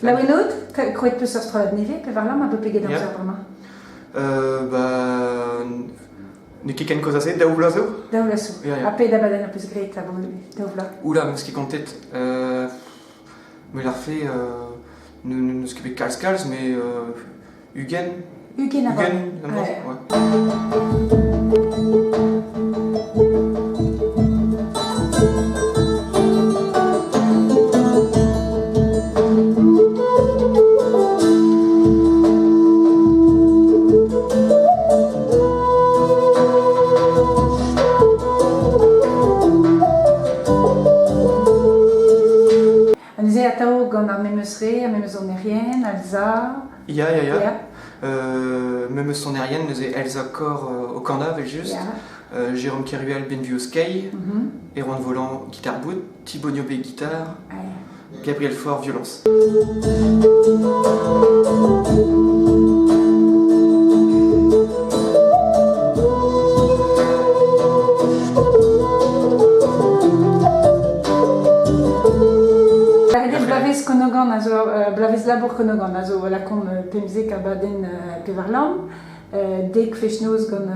La Winnout, croit plus sur la neve, puis vers là, ma peu pégé dans ça vraiment. Ne ken cosa se daoula zo? Daoula zo. Après d'abord un peu gré, daoula. Oula, mais ce qui comptait, me l'a fait, nous ce qui fait calce, mais Hugen. Hugen avant. Hugen, ouais. Même sonérienne, Elsa. Ja. Même sonérienne, nous est Elsa Cor au Canada, juste. Jérôme Keruel, Benvio Sky. Erwan Volant, guitare boot. Thibaut Niobé, guitare. Gabriel Faure, violence. Blavis labor konogan, also la kom pemzek a baden pevarlam, dek fechnoz gant...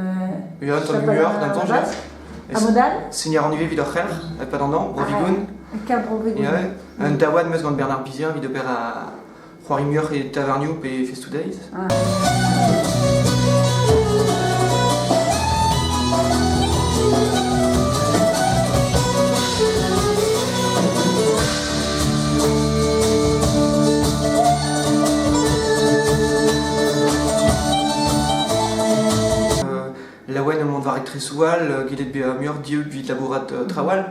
Ja, t'en muur, d'un temps, j'ai... A modal? Signer en UV, vid ar c'helr, pas d'andant, Brovigoun. Car Brovigoun. Ja, un tawad meus gant Bernard Bizien, vid ober a c'hoari muur et taverniou pe Festu Days. La wen mont varet tresoual, gilet be a muur dieud vid labourat trawal.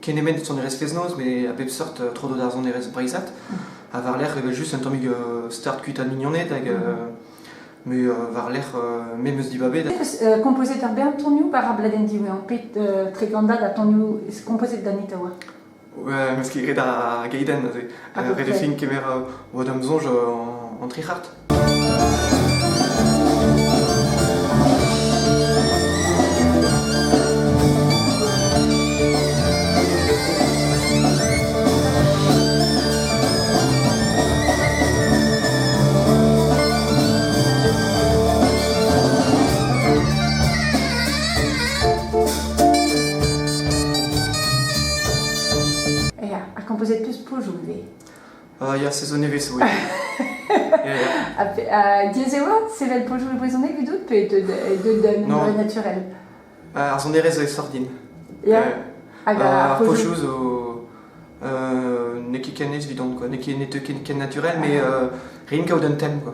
Kenemen son erez feznoz, mais a bep sort trodo d'argent erez breizat. A var l'air juste un tomig start kuit a mignonnet, mais var l'air memeus dibabe. Composé ar bern tonioù par a bladen diwe, an pet treganda da tonioù composé d'anitawa. Ouais, mais ce qui est à Gaiden, c'est fin kemer wadam zonj en trichart. Composé plus pour jouer. Il y a saisonné vaisseau. Diesewa, c'est le pour jouer prisonnier du doute, peut de naturel. Son erez est sordine. Pochous au neki canet vidon quoi, neki net ken naturel, mais rien qu'au d'un thème quoi.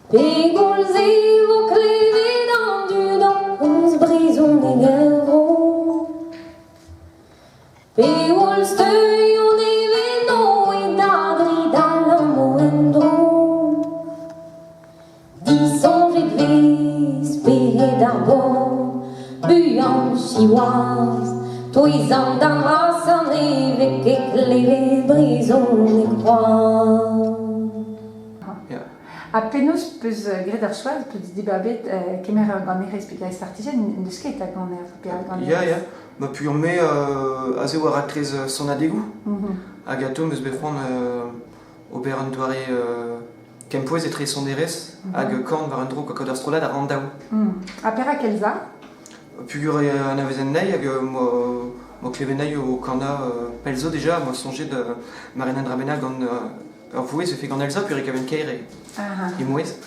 Pegol zéro clévé dans du don, on se brise on est gavro. Pegol steuil on est véno et d'adri dans l'amoindro. Disons j'ai devais espérer d'un bon, buant chivoise, toisant d'un race en évêque éclairé, brisons les croix. A penaos peus gret ar choaz, peus dibabet kemer gant erez pe gret artigen, ne sket a gant er. Ya. Ma puis on met a zeo a ratrez son adegou. A gato meus befran ober un doare kempoez etre son erez hag kant var un dro kakod ar strolad a randao. A pera kelza? Pugur an avezen-nei hag mo kleven-nei o kana pelzo deja, mo sonje de Marina Dramena gant ur vouez e fait gant Elsa, puis rekaven keir e mouez.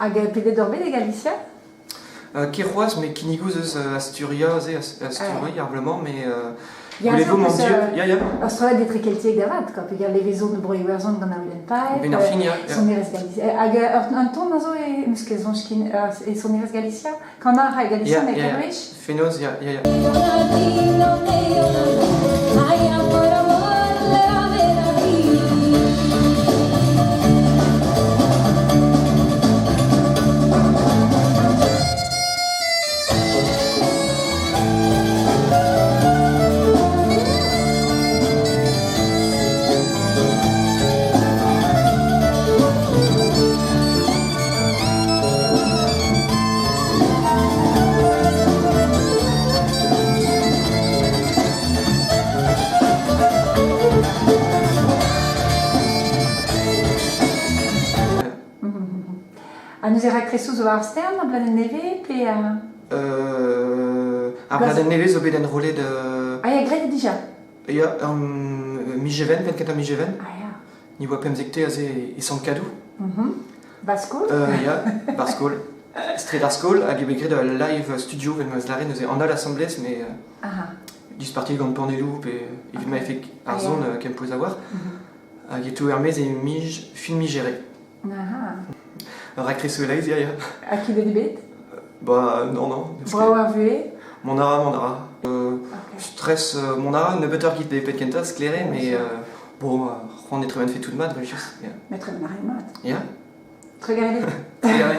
Hag pedet d'or bet e Galicia? Keroaz, mais Kinigous Asturia, Asturia, arblement, mais Voulez-vous mon Dieu? Ja. Australia dit trikeltiek davat, kap ik levezon de broiwerzon dan Aulen Pai. Ben ar fin, ja. Soneres Galicia. Hag un ton azo e muskezonchkin e Soneres Galicia? Kanar ha Galicia ne kerwech? Fenoz, ja. A nous era kresouz o ar stern a bladen neve, pe a... Ar bladen nevez o bet en rolet de... A ya gret dija? Ja, mijeven, pen kenta mijeven. A ya. Ni oa pemzekte a ze e san kadou. Baskoul? Ja, bar skol. Stret ar skol, hag ebe gret live studio vel meus lare neuze an al assemblez, me dus parti gant panelou, pe evit ma efek ar zon kem poez a war. Hag e tou ermez e fin mijere. Ar akreso eleiz, ja. A ki de debet? Ba, non. Brao ar vue? Mon ara. Stress, mon ara, ne beter git de pet kenta, sklere, mais bon, c'hoant e tremen fet tout mat, just. Mais tremen ar mat. Ja? Tre gare. Tre gare.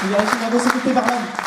Il y a un qui va bosser côté Barlam.